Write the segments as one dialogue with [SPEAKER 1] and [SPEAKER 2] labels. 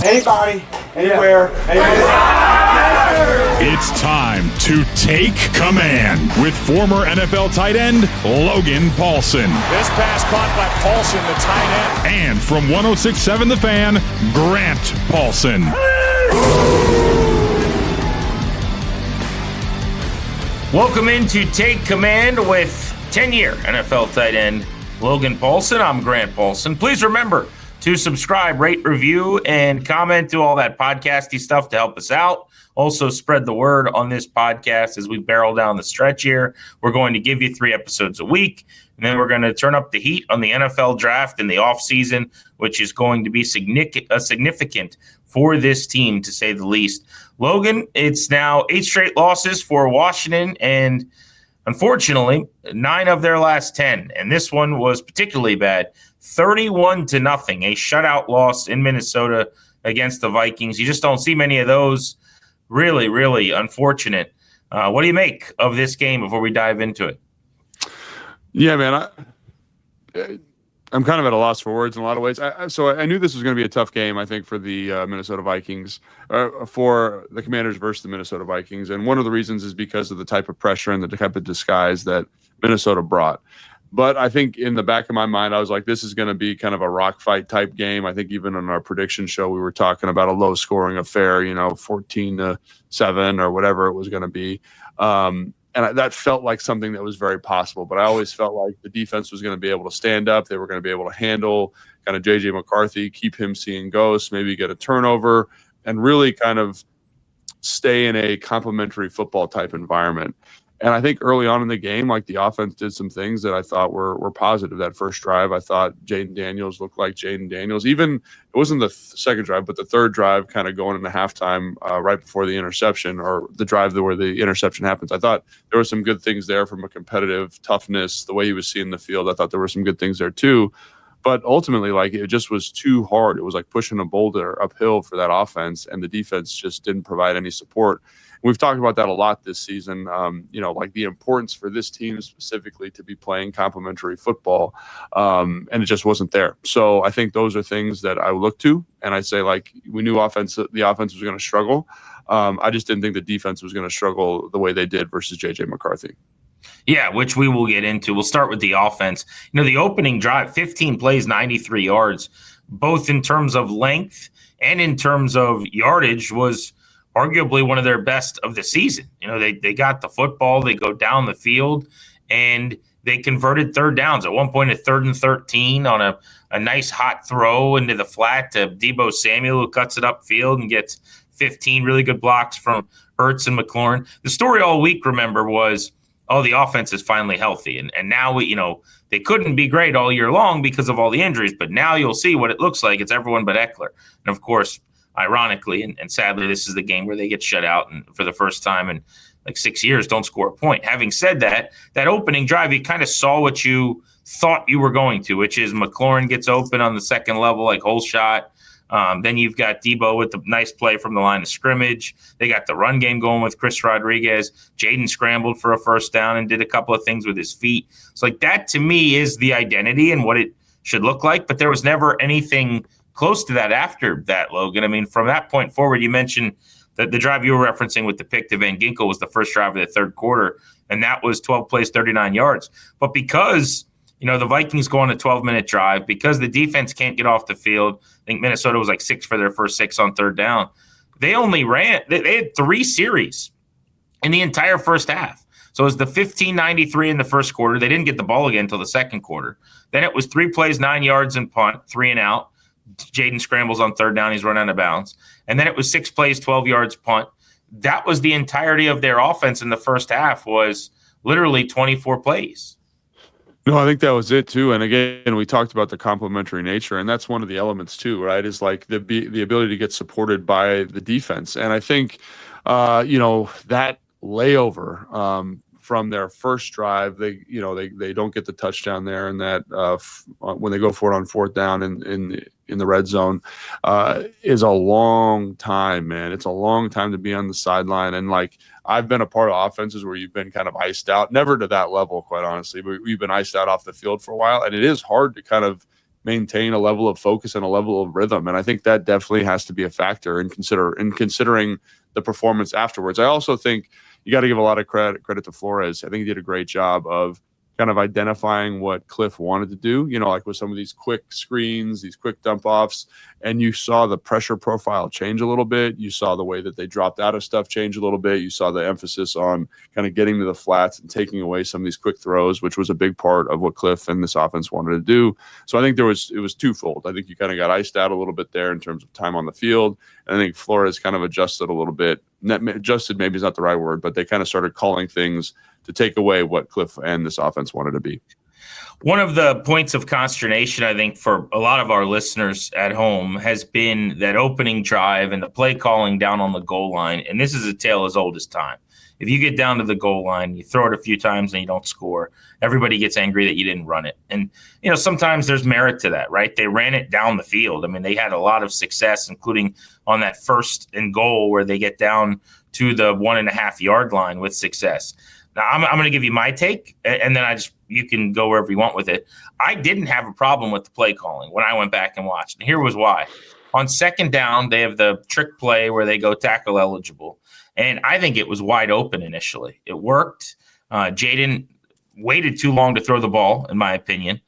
[SPEAKER 1] Anybody, anywhere,
[SPEAKER 2] It's time to take command with former NFL tight end Logan Paulsen.
[SPEAKER 3] This pass caught by Paulsen, the tight end.
[SPEAKER 2] And from 106.7 The Fan, Grant Paulsen.
[SPEAKER 4] Welcome into Take Command with 10-year NFL tight end Logan Paulsen. I'm Grant Paulsen. Please remember to subscribe, rate, review, and comment, do all that podcasty stuff to help us out. Also, spread the word on this podcast as we barrel down the stretch here. We're going to give you 3 episodes a week, and then we're going to turn up the heat on the NFL draft in the offseason, which is going to be significant for this team, to say the least. Logan, it's now 8 straight losses for Washington, and unfortunately, 9 of their last 10. And this one was particularly bad. 31-0, a shutout loss in Minnesota against the Vikings. You just don't see many of those. Really, really unfortunate. What do you make of this game before we dive into it?
[SPEAKER 5] Yeah, man, I'm kind of at a loss for words in a lot of ways. So I knew this was going to be a tough game, I think, for the Minnesota Vikings, for the Commanders versus the Minnesota Vikings. And one of the reasons is because of the type of pressure and the type of disguise that Minnesota brought. But I think in the back of my mind, I was like, this is going to be kind of a rock fight type game. I think even on our prediction show, we were talking about a low scoring affair, 14-7 or whatever it was going to be. And that felt like something that was very possible. But I always felt like the defense was going to be able to stand up. They were going to be able to handle kind of J.J. McCarthy, keep him seeing ghosts, maybe get a turnover, and really kind of stay in a complementary football type environment. And I think early on in the game, like, the offense did some things that I thought were positive. That first drive, I thought Jaden Daniels looked like Jaden Daniels. Even it wasn't the second drive, but the third drive, kind of going into halftime, right before the interception, or the drive where the interception happens. I thought there were some good things there from a competitive toughness, the way he was seeing the field. I thought there were some good things there too. But ultimately, like, it just was too hard. It was like pushing a boulder uphill for that offense, and the defense just didn't provide any support. We've talked about that a lot this season, like the importance for this team specifically to be playing complementary football, and it just wasn't there. So I think those are things that I look to, and I say, like, we knew the offense was going to struggle. I just didn't think the defense was going to struggle the way they did versus J.J. McCarthy.
[SPEAKER 4] Yeah, which we will get into. We'll start with the offense. The opening drive, 15 plays, 93 yards, both in terms of length and in terms of yardage, was arguably one of their best of the season. They got the football, they go down the field, and they converted third downs. At one point, a 3rd and 13 on a nice hot throw into the flat to Deebo Samuel, who cuts it upfield and gets 15 really good blocks from Ertz and McLaurin. The story all week, remember, was, the offense is finally healthy. And now, they couldn't be great all year long because of all the injuries, but now you'll see what it looks like. It's everyone but Eckler. And, of course, ironically, and sadly, this is the game where they get shut out and for the first time in like 6 years, don't score a point. Having said that, that opening drive, you kind of saw what you thought you were going to, which is McLaurin gets open on the second level, like hole shot. Then you've got Deebo with the nice play from the line of scrimmage. They got the run game going with Chris Rodriguez. Jaden scrambled for a first down and did a couple of things with his feet. So, like, that to me is the identity and what it should look like. But there was never anything close to that after that, Logan. I mean, from that point forward, you mentioned that the drive you were referencing with the pick to Van Ginkel was the first drive of the third quarter, and that was 12 plays, 39 yards. But because the Vikings go on a 12-minute drive, because the defense can't get off the field, I think Minnesota was like 6 for their first 6 on third down. They only they had 3 series in the entire first half. So it was the 15-93 in the first quarter. They didn't get the ball again until the second quarter. Then it was 3 plays, 9 yards and punt, 3 and out. Jaden scrambles on third down. He's run out of bounds. And then it was 6 plays, 12 yards, punt. That was the entirety of their offense in the first half, was literally 24 plays.
[SPEAKER 5] No, I think that was it too. And again, we talked about the complementary nature, and that's one of the elements too, right? Is like the ability to get supported by the defense. And I think, that layover from their first drive, they don't get the touchdown there, and that when they go for it on fourth down in the red zone is a long time, man. It's a long time to be on the sideline. And like, I've been a part of offenses where you've been kind of iced out, never to that level, quite honestly, but we've been iced out off the field for a while. And it is hard to kind of maintain a level of focus and a level of rhythm. And I think that definitely has to be a factor in considering the performance afterwards. I also think you got to give a lot of credit to Flores. I think he did a great job of kind of identifying what Cliff wanted to do, like with some of these quick screens, these quick dump offs, and you saw the pressure profile change a little bit. You saw the way that they dropped out of stuff change a little bit. You saw the emphasis on kind of getting to the flats and taking away some of these quick throws, which was a big part of what Cliff and this offense wanted to do. So I think it was twofold. I think you kind of got iced out a little bit there in terms of time on the field. And I think Flores kind of adjusted a little bit. Adjusted maybe is not the right word, but they kind of started calling things to take away what Cliff and this offense wanted to be.
[SPEAKER 4] One of the points of consternation, I think, for a lot of our listeners at home has been that opening drive and the play calling down on the goal line. And this is a tale as old as time. If you get down to the goal line, you throw it a few times and you don't score, everybody gets angry that you didn't run it. And, sometimes there's merit to that, right? They ran it down the field. I mean, they had a lot of success, including on that first and goal where they get down to the 1.5 yard line with success. Now, I'm going to give you my take, and then you can go wherever you want with it. I didn't have a problem with the play calling when I went back and watched, and here was why. On second down, they have the trick play where they go tackle eligible, and I think it was wide open initially. It worked. Jaden waited too long to throw the ball, in my opinion.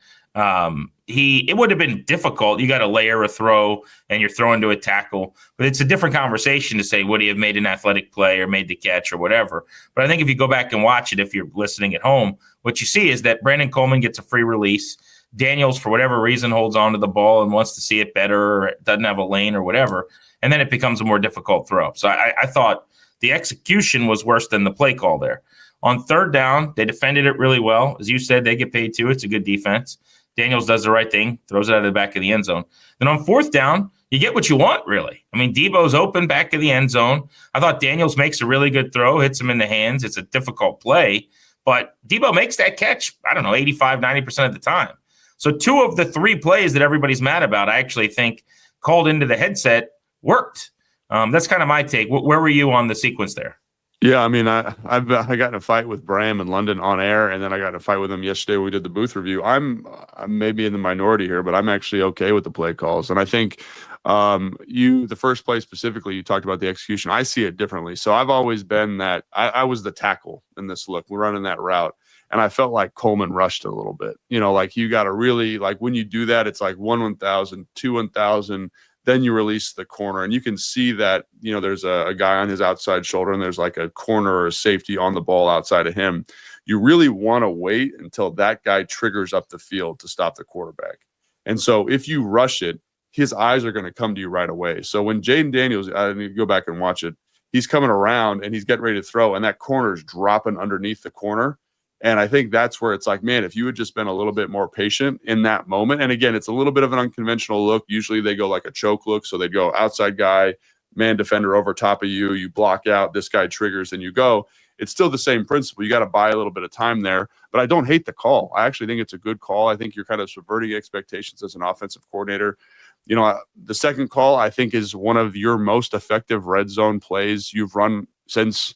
[SPEAKER 4] It would have been difficult. You got to layer a throw and you're throwing to a tackle, but it's a different conversation to say, would he have made an athletic play or made the catch or whatever? But I think if you go back and watch it, if you're listening at home, what you see is that Brandon Coleman gets a free release. Daniels, for whatever reason, holds on to the ball and wants to see it better or doesn't have a lane or whatever. And then it becomes a more difficult throw. So I thought the execution was worse than the play call there. On third down, they defended it really well. As you said, they get paid too. It's a good defense. Daniels does the right thing, throws it out of the back of the end zone. Then on fourth down, you get what you want, really. I mean, Debo's open back of the end zone. I thought Daniels makes a really good throw, hits him in the hands. It's a difficult play, but Debo makes that catch, 85, 90% of the time. So 2 of the 3 plays that everybody's mad about, I actually think called into the headset worked. That's kind of my take. Where were you on the sequence there?
[SPEAKER 5] Yeah, I mean, I got in a fight with Bram in London on air, and then I got in a fight with him yesterday when we did the booth review. I'm maybe in the minority here, but I'm actually okay with the play calls. And I think the first play specifically, you talked about the execution. I see it differently. So I've always been that I was the tackle in this look. We're running that route. And I felt like Coleman rushed a little bit. Like you got to really, like when you do that, it's like 1,000, 2,000. Then you release the corner, and you can see that, there's a guy on his outside shoulder, and there's like a corner or a safety on the ball outside of him. You really want to wait until that guy triggers up the field to stop the quarterback. And so if you rush it, his eyes are going to come to you right away. So when Jaden Daniels, I need to go back and watch it, he's coming around and he's getting ready to throw, and that corner is dropping underneath the corner. And I think that's where it's like, man, if you had just been a little bit more patient in that moment. And again, it's a little bit of an unconventional look. Usually they go like a choke look. So they go outside guy, man defender over top of you. You block out, this guy triggers and you go. It's still the same principle. You got to buy a little bit of time there. But I don't hate the call. I actually think it's a good call. I think you're kind of subverting expectations as an offensive coordinator. The second call, I think, is one of your most effective red zone plays you've run since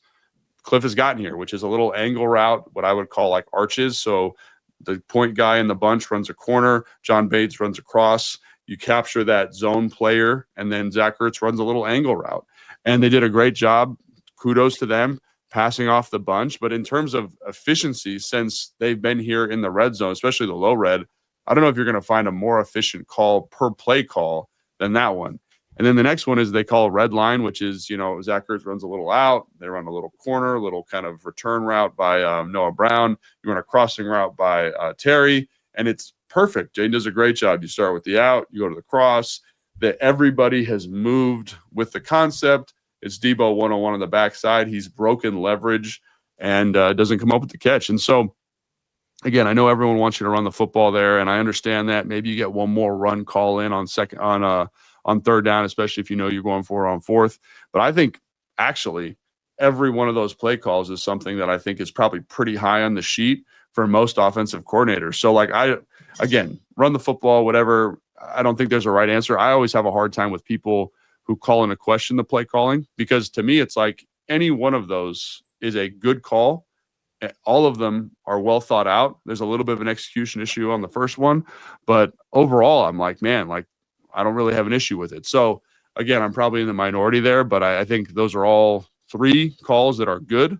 [SPEAKER 5] Cliff has gotten here, which is a little angle route, what I would call like arches. So the point guy in the bunch runs a corner, John Bates runs across, you capture that zone player, and then Zach Ertz runs a little angle route. And they did a great job. Kudos to them passing off the bunch. But in terms of efficiency, since they've been here in the red zone, especially the low red, I don't know if you're going to find a more efficient call per play call than that one. And then the next one is they call red line, which is, Zach Ertz runs a little out. They run a little corner, a little kind of return route by Noah Brown. You run a crossing route by Terry, and it's perfect. Jane does a great job. You start with the out, you go to the cross. That everybody has moved with the concept. It's Debo 101 on the backside. He's broken leverage and doesn't come up with the catch. And so, again, I know everyone wants you to run the football there, and I understand that. Maybe you get one more run call in on third down, especially if you're going for it on fourth. But I think actually every one of those play calls is something that I think is probably pretty high on the sheet for most offensive coordinators. So run the football, whatever. I don't think there's a right answer. I always have a hard time with people who call into question the play calling, because to me, it's like any one of those is a good call all of them are well thought out. There's a little bit of an execution issue on the first one, but overall, I'm like, man, like I don't really have an issue with it. So again, I'm probably in the minority there, but I think those are all 3 calls that are good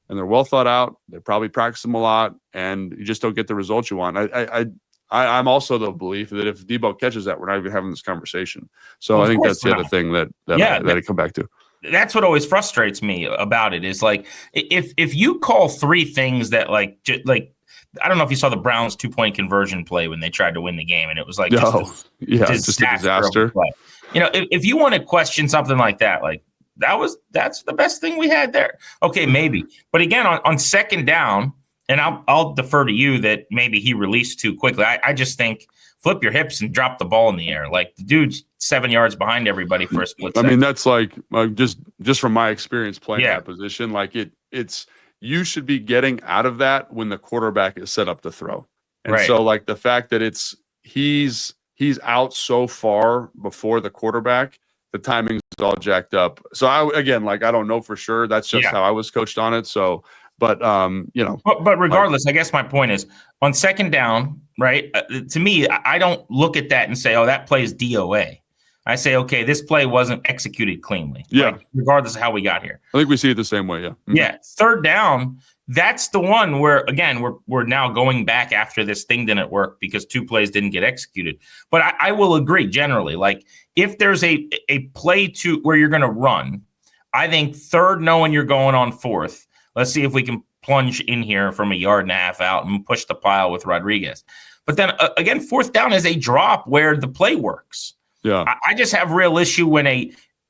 [SPEAKER 5] and they're well thought out. They probably practice them a lot, and you just don't get the results you want. I'm also the belief that if Debo catches that, we're not even having this conversation. So I think that's the other thing that I come back to.
[SPEAKER 4] That's what always frustrates me about it is like if you call 3 things that like I don't know if you saw the Browns 2-point conversion play when they tried to win the game, and it was like
[SPEAKER 5] just a disaster.
[SPEAKER 4] You know, if you want to question something like that, like that's the best thing we had there. Okay, maybe, but again on second down, and I'll defer to you that maybe he released too quickly. I just think flip your hips and drop the ball in the air. Like the dude's 7 yards behind everybody for a split second.
[SPEAKER 5] I mean, that's like just from my experience playing that position, like it's you should be getting out of that when the quarterback is set up to throw. And so like the fact that he's out so far before the quarterback, the timing's all jacked up. So I don't know for sure. That's just how I was coached on it. So, but
[SPEAKER 4] but regardless, I guess my point is on second down, right? To me, I don't look at that and say, oh, that play is DOA. I say, okay, this play wasn't executed cleanly.
[SPEAKER 5] Yeah.
[SPEAKER 4] Regardless of how we got here.
[SPEAKER 5] I think we see it the same way. Yeah. Mm-hmm.
[SPEAKER 4] Yeah. Third down. That's the one where, again, we're now going back after this thing didn't work because 2 plays didn't get executed. But I will agree generally, like if there's a play where you're going to run, I think third, knowing you're going on fourth, let's see if we can plunge in here from 1.5 yards out and push the pile with Rodriguez. But then again, fourth down is a drop where the play works.
[SPEAKER 5] Yeah.
[SPEAKER 4] I just have real issue when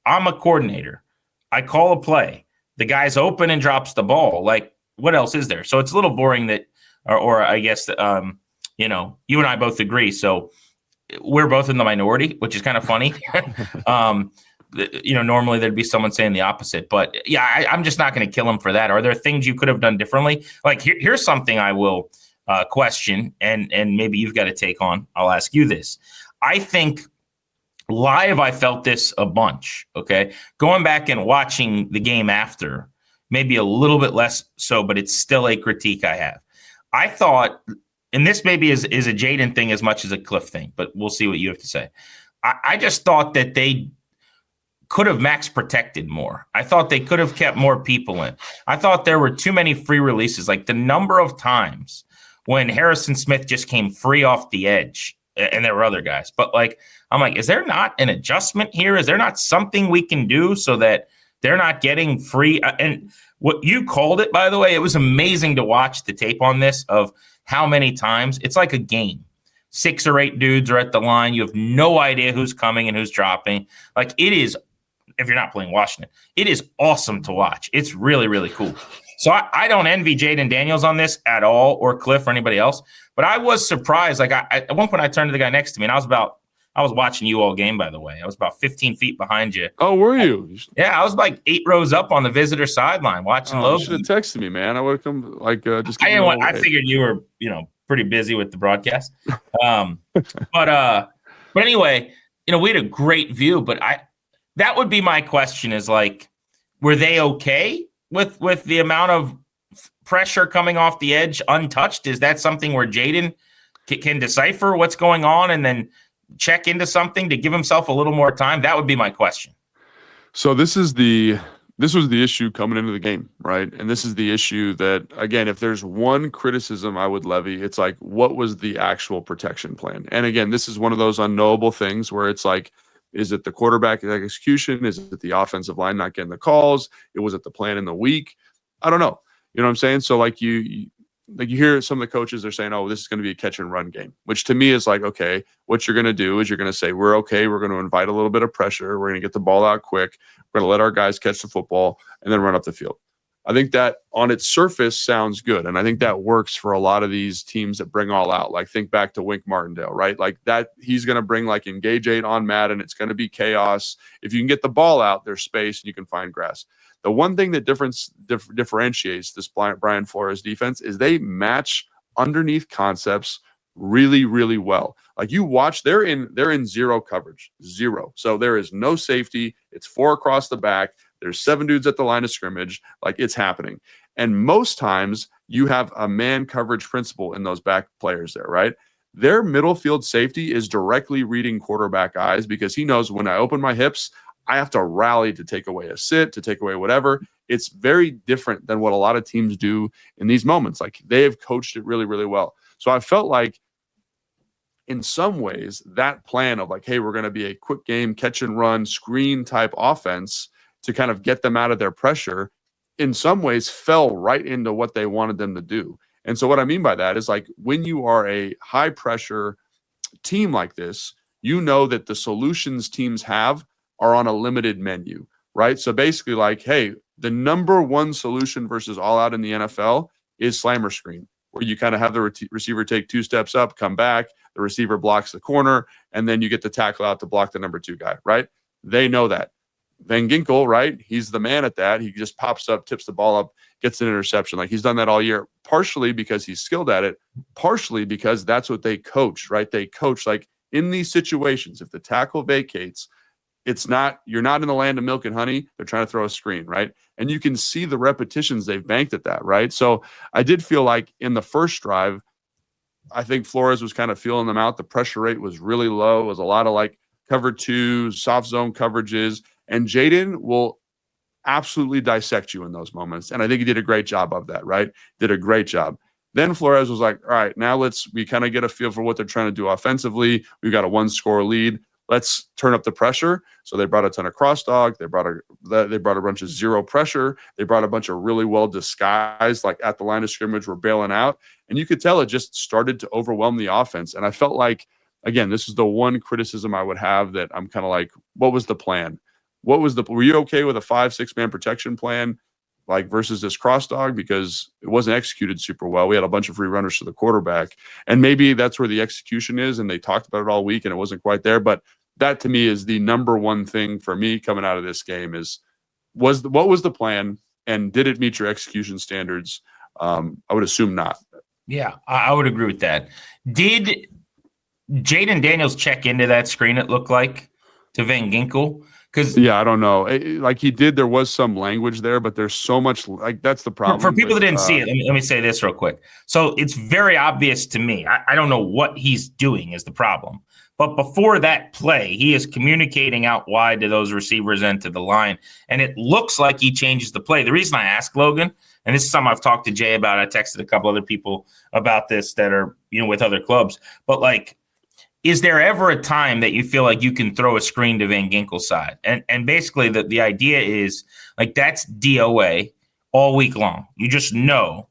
[SPEAKER 4] I'm a coordinator. I call a play. The guy's open and drops the ball. Like, what else is there? So it's a little boring that, or I guess, you and I both agree. So we're both in the minority, which is kind of funny. Normally there'd be someone saying the opposite, but I'm just not going to kill him for that. Are there things you could have done differently? Like here's something I will question, and maybe you've got a take on. I'll ask you this. I think live, I felt this a bunch. Okay. Going back and watching the game after, maybe a little bit less so, but it's still a critique I have. I thought, and this maybe is a Jaden thing as much as a Cliff thing, but we'll see what you have to say. I just thought that they could have max protected more. I thought they could have kept more people in. I thought there were too many free releases. Like the number of times when Harrison Smith just came free off the edge, and there were other guys, but I'm like, is there not an adjustment here? Is there not something we can do so that they're not getting free? And what you called it, by the way, it was amazing to watch the tape on this of how many times it's like a game. 6 or 8 dudes are at the line. You have no idea who's coming and who's dropping. Like it is, if you're not playing Washington, it is awesome to watch. It's really, really cool. So I don't envy Jaden Daniels on this at all, or Cliff or anybody else. But I was surprised. Like at one point, I turned to the guy next to me, and I was watching you all game, by the way. I was about 15 feet behind you.
[SPEAKER 5] Oh, were you?
[SPEAKER 4] Yeah, I was like 8 rows up on the visitor sideline watching Logan.
[SPEAKER 5] You should have texted me, man. I would have come just.
[SPEAKER 4] I figured you were, pretty busy with the broadcast. But anyway, we had a great view. But that would be my question: is like, were they okay with the amount of pressure coming off the edge untouched? Is that something where Jaden can decipher what's going on and then check into something to give himself a little more time? That would be my question.
[SPEAKER 5] So this was the issue coming into the game, right? And this is the issue that, again, if there's one criticism I would levy, it's like, what was the actual protection plan? And again, this is one of those unknowable things where it's like, is it the quarterback execution? Is it the offensive line not getting the calls? Was it the plan in the week? I don't know. You know what I'm saying? So like you hear some of the coaches are saying, oh, this is going to be a catch and run game, which to me is like, okay, what you're going to do is you're going to say, we're okay. We're going to invite a little bit of pressure. We're going to get the ball out quick. We're going to let our guys catch the football and then run up the field. I think that on its surface sounds good. And I think that works for a lot of these teams that bring all out. Like think back to Wink Martindale, right? Like that he's going to bring like engage 8 on Madden. It's going to be chaos. If you can get the ball out, there's space and you can find grass. The one thing that differentiates this Brian Flores defense is they match underneath concepts really, really well. Like you watch, they're in zero coverage, zero. So there is no safety. It's 4 across the back. There's 7 dudes at the line of scrimmage. Like, it's happening. And most times you have a man coverage principle in those back players there, right? Their middle field safety is directly reading quarterback eyes because he knows when I open my hips, I have to rally to take away a sit, to take away whatever. It's very different than what a lot of teams do in these moments. Like, they have coached it really, really well. So I felt like in some ways that plan of like, hey, we're going to be a quick game, catch and run, screen type offense to kind of get them out of their pressure, in some ways fell right into what they wanted them to do. And so what I mean by that is, like, when you are a high pressure team like this, you know that the solutions teams have are on a limited menu, right? So basically, like, hey, the number one solution versus all out in the NFL is slammer screen, where you kind of have the receiver take 2 steps up, come back, the receiver blocks the corner, and then you get the tackle out to block the number 2 guy, right? They know that. Van Ginkel, right? He's the man at that. He just pops up, tips the ball up, gets an interception. Like, he's done that all year, partially because he's skilled at it, partially because that's what they coach, right? They coach, like, in these situations, if the tackle vacates, you're not in the land of milk and honey. They're trying to throw a screen, right? And you can see the repetitions they've banked at that, right? So I did feel like in the first drive, I think Flores was kind of feeling them out. The pressure rate was really low. It was a lot of like cover 2, soft zone coverages. And Jaden will absolutely dissect you in those moments. And I think he did a great job of that, right? Did a great job. Then Flores was like, all right, now we kind of get a feel for what they're trying to do offensively. We've got a 1-score lead. Let's turn up the pressure. So they brought a ton of cross dog. They brought a bunch of zero pressure. They brought a bunch of really well disguised, like at the line of scrimmage, we're bailing out. And you could tell it just started to overwhelm the offense. And I felt like, again, this is the one criticism I would have, that I'm kind of like, what was the plan? Were you okay with a 5-6 man protection plan, like, versus this cross dog? Because it wasn't executed super well. We had a bunch of free runners to the quarterback, and maybe that's where the execution is. And they talked about it all week and it wasn't quite there, but that to me is the number one thing for me coming out of this game is, what was the plan, and did it meet your execution standards? I would assume not.
[SPEAKER 4] Yeah, I would agree with that. Did Jaden Daniels check into that screen, it looked like, to Van Ginkel?
[SPEAKER 5] Yeah, I don't know. Like, he did, there was some language there, but there's so much, like, that's the problem.
[SPEAKER 4] For people that didn't see it, let me say this real quick. So it's very obvious to me. I don't know what he's doing is the problem. But before that play, he is communicating out wide to those receivers and to the line. And it looks like he changes the play. The reason I ask Logan, and this is something I've talked to Jay about, I texted a couple other people about this that are, with other clubs. But, like, is there ever a time that you feel like you can throw a screen to Van Ginkel's side? And basically the idea is, like, that's DOA all week long. You just know.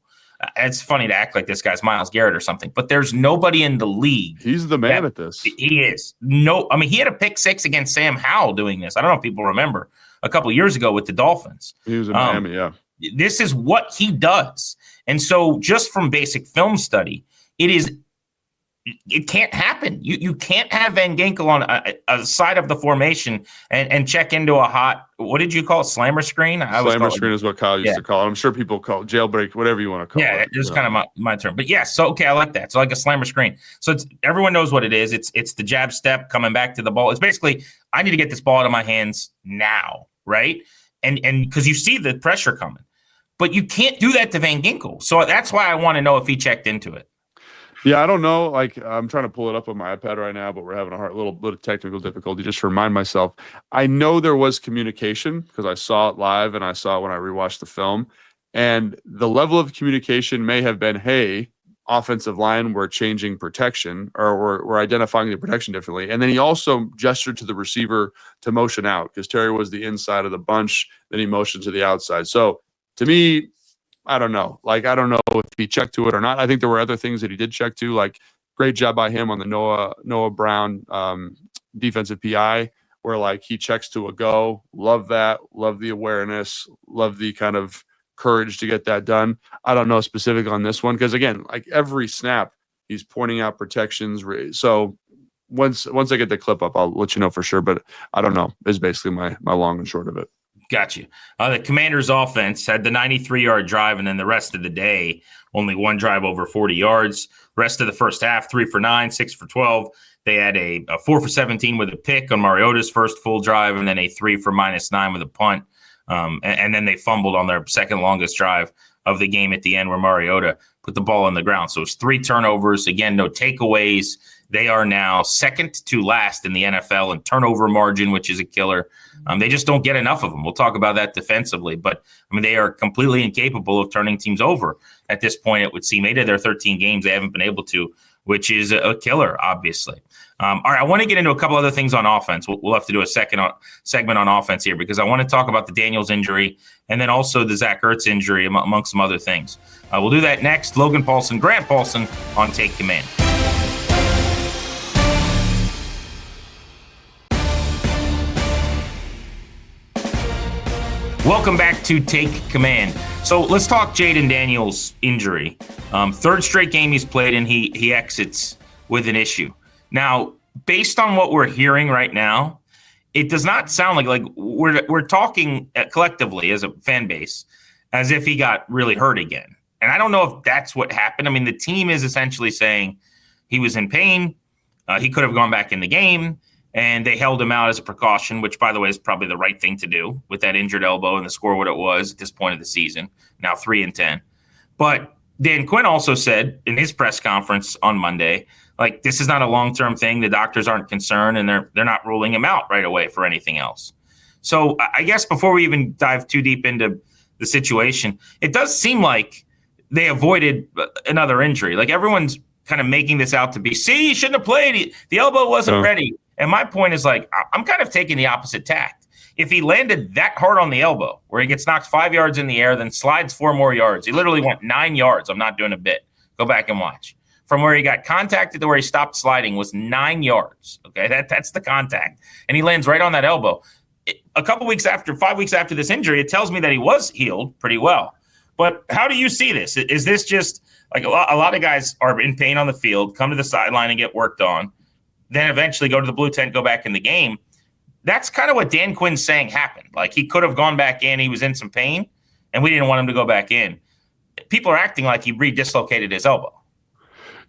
[SPEAKER 4] It's funny to act like this guy's Myles Garrett or something, but there's nobody in the league.
[SPEAKER 5] He's the man at this.
[SPEAKER 4] He is. He had a pick 6 against Sam Howell doing this. I don't know if people remember a couple of years ago with the Dolphins.
[SPEAKER 5] He was in Miami, yeah.
[SPEAKER 4] This is what he does. And so just from basic film study, it can't happen. You can't have Van Ginkel on a side of the formation and check into a hot, what did you call it, slammer screen?
[SPEAKER 5] Slammer screen is what Kyle used to call it. I'm sure people call it jailbreak, whatever you want to call it.
[SPEAKER 4] Yeah, it's kind of my term. But yes, so okay, I like that. So like a slammer screen. So everyone knows what it is. It's the jab step coming back to the ball. It's basically, I need to get this ball out of my hands now, right? And because you see the pressure coming. But you can't do that to Van Ginkel. So that's why I want to know if he checked into it.
[SPEAKER 5] Yeah, I don't know. Like, I'm trying to pull it up on my iPad right now, but we're having a little bit of technical difficulty. Just to remind myself, I know there was communication because I saw it live and I saw it when I rewatched the film. And the level of communication may have been, hey, offensive line, we're changing protection, or we're identifying the protection differently. And then he also gestured to the receiver to motion out because Terry was the inside of the bunch. Then he motioned to the outside. So to me, I don't know. Like, I don't know if he checked to it or not. I think there were other things that he did check to, like, great job by him on the Noah Brown defensive PI, where, like, he checks to a go. Love that. Love the awareness. Love the kind of courage to get that done. I don't know specific on this one because, again, like, every snap he's pointing out protections. So once I get the clip up, I'll let you know for sure. But I don't know is basically my long and short of it.
[SPEAKER 4] Got you. The Commanders' offense had the 93-yard drive, and then the rest of the day, only one drive over 40 yards. Rest of the first half, 3 for 9, 6 for 12. They had a 4 for 17 with a pick on Mariota's first full drive, and then a 3 for -9 with a punt. And then they fumbled on their second longest drive of the game at the end where Mariota put the ball on the ground. So it's 3 turnovers. Again, no takeaways. They are now second to last in the NFL in turnover margin, which is a killer. They just don't get enough of them. We'll talk about that defensively. But, I mean, they are completely incapable of turning teams over. At this point, it would seem 8 of their 13 games they haven't been able to, which is a killer, obviously. All right, I want to get into a couple other things on offense. We'll have to do a segment on offense here because I want to talk about the Daniels injury and then also the Zach Ertz injury, amongst some other things. We'll do that next. Logan Paulsen, Grant Paulsen on Take Command. Welcome back to Take Command. So let's talk Jaden Daniels' injury. Third straight game he's played, and he exits with an issue. Now, based on what we're hearing right now, it does not sound like we're talking collectively as a fan base as if he got really hurt again. And I don't know if that's what happened. I mean, the team is essentially saying he was in pain. He could have gone back in the game. And they held him out as a precaution, which, by the way, is probably the right thing to do with that injured elbow and the score what it was at this point of the season, now 3-10. But Dan Quinn also said in his press conference on Monday, like, this is not a long-term thing. The doctors aren't concerned, and they're not ruling him out right away for anything else. So I guess before we even dive too deep into the situation, it does seem like they avoided another injury. Like, everyone's kind of making this out to be, see, he shouldn't have played. The elbow wasn't ready. And my point is, like, I'm kind of taking the opposite tact. If he landed that hard on the elbow, where he gets knocked 5 yards in the air, then slides 4 more yards, he literally went 9 yards. I'm not doing a bit. Go back and watch. From where he got contacted to where he stopped sliding was 9 yards. Okay, that's the contact. And he lands right on that elbow. 5 weeks after this injury, it tells me that he was healed pretty well. But how do you see this? Is this just like a lot of guys are in pain on the field, come to the sideline and get worked on, then eventually go to the blue tent, go back in the game? That's kind of what Dan Quinn's saying happened. Like, he could have gone back in. He was in some pain, and we didn't want him to go back in. People are acting like he re-dislocated his elbow.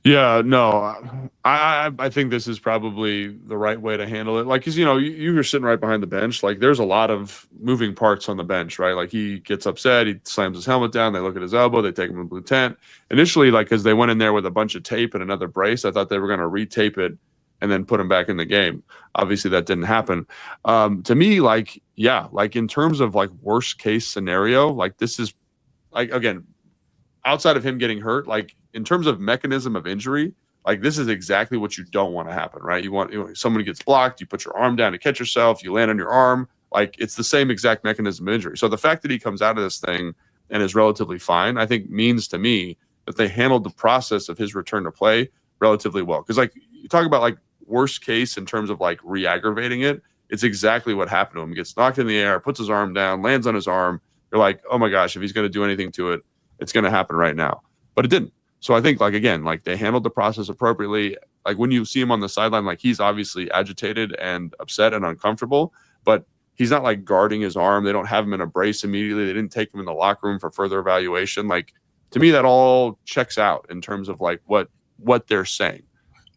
[SPEAKER 5] Yeah, no, I think this is probably the right way to handle it. Like, because, you were sitting right behind the bench. Like, there's a lot of moving parts on the bench, right? Like, he gets upset. He slams his helmet down. They look at his elbow. They take him to the blue tent. Initially, like, because they went in there with a bunch of tape and another brace, I thought they were going to retape it and then put him back in the game. Obviously, that didn't happen. To me, like, yeah, like, in terms of, like, worst case scenario, like, this is, like, again, outside of him getting hurt, like, in terms of mechanism of injury, like, this is exactly what you don't want to happen, right? You want someone gets blocked, you put your arm down to catch yourself, you land on your arm. Like, it's the same exact mechanism of injury. So the fact that he comes out of this thing and is relatively fine, I think means to me that they handled the process of his return to play relatively well. Because, like, you talk about, like, worst case in terms of, like, re-aggravating it, it's exactly what happened to him. He gets knocked in the air, puts his arm down, lands on his arm. You're like, oh my gosh, if he's going to do anything to it, it's going to happen right now. But it didn't. So I think, like, again, like, they handled the process appropriately. Like, when you see him on the sideline, like, he's obviously agitated and upset and uncomfortable, but he's not, like, guarding his arm. They don't have him in a brace immediately. They didn't take him in the locker room for further evaluation. Like, to me, that all checks out in terms of, like, what they're saying.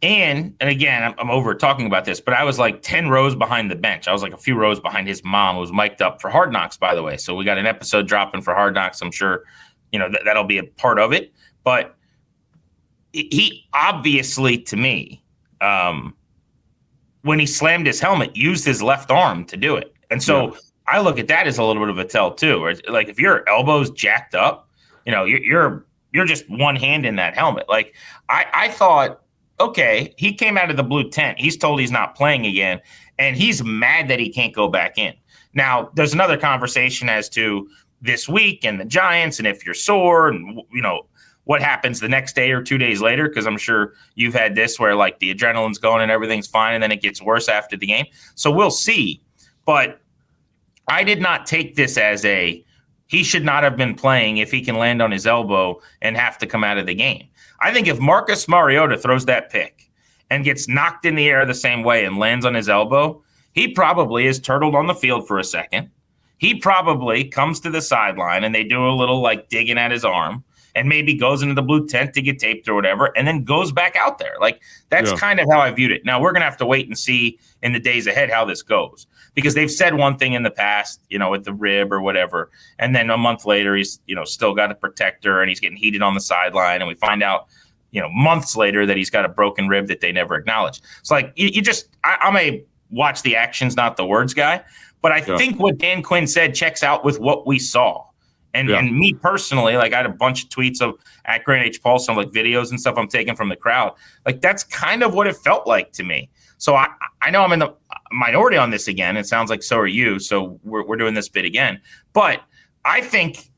[SPEAKER 4] And again, I'm over talking about this, but I was like 10 rows behind the bench. I was like a few rows behind his mom, who was mic'd up for Hard Knocks, by the way. So we got an episode dropping for Hard Knocks. I'm sure, that'll be a part of it. But he obviously, to me, when he slammed his helmet, used his left arm to do it. And so I look at that as a little bit of a tell too. Where, like, if your elbow's jacked up, you're just one hand in that helmet. Like, I thought, okay, he came out of the blue tent. He's told he's not playing again, and he's mad that he can't go back in. Now, there's another conversation as to this week and the Giants, and if you're sore, and what happens the next day or 2 days later, because I'm sure you've had this where, like, the adrenaline's going and everything's fine, and then it gets worse after the game. So we'll see. But I did not take this as he should not have been playing if he can land on his elbow and have to come out of the game. I think if Marcus Mariota throws that pick and gets knocked in the air the same way and lands on his elbow, he probably is turtled on the field for a second. He probably comes to the sideline and they do a little, like, digging at his arm. and maybe goes into the blue tent to get taped or whatever, and then goes back out there. Like, that's kind of how I viewed it. Now, we're going to have to wait and see in the days ahead how this goes, because they've said one thing in the past, with the rib or whatever, and then a month later, he's, still got a protector and he's getting heated on the sideline, and we find out, months later that he's got a broken rib that they never acknowledged. It's like, I'm a watch the actions, not the words guy. But I think what Dan Quinn said checks out with what we saw. And me personally, like, I had a bunch of tweets of at Grant H. Paulsen, like videos and stuff I'm taking from the crowd. Like, that's kind of what it felt like to me. So I know I'm in the minority on this again. It sounds like so are you. So we're doing this bit again. But I think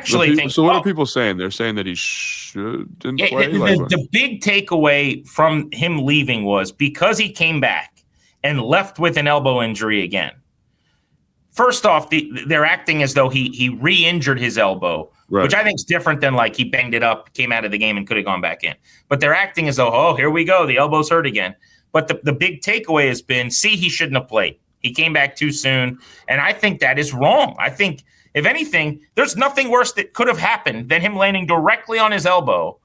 [SPEAKER 5] So what are people saying? They're saying that he shouldn't play?
[SPEAKER 4] The big takeaway from him leaving was because he came back and left with an elbow injury again. First off, they're acting as though he re-injured his elbow, which I think is different than like he banged it up, came out of the game, and could have gone back in. But they're acting as though, oh, here we go, the elbow's hurt again. But the big takeaway has been, he shouldn't have played. He came back too soon, and I think that is wrong. I think, if anything, there's nothing worse that could have happened than him landing directly on his elbow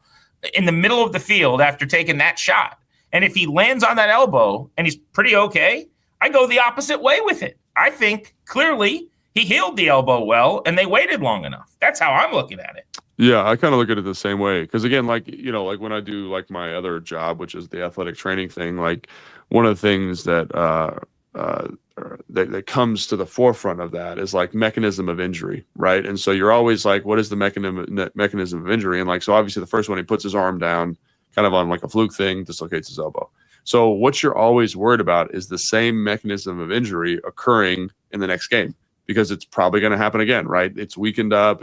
[SPEAKER 4] in the middle of the field after taking that shot. And if he lands on that elbow and he's pretty okay, I go the opposite way with it. I think clearly he healed the elbow well, and they waited long enough. That's how I'm looking at it.
[SPEAKER 5] Yeah, I kind of look at it the same way. Because again, like, like when I do like my other job, which is the athletic training thing, like one of the things that that comes to the forefront of that is like mechanism of injury, right? And so you're always like, what is the mechanism of injury? And like, so obviously the first one, he puts his arm down kind of on like a fluke thing, dislocates his elbow. So what you're always worried about is the same mechanism of injury occurring in the next game, because it's probably going to happen again, right? It's weakened up.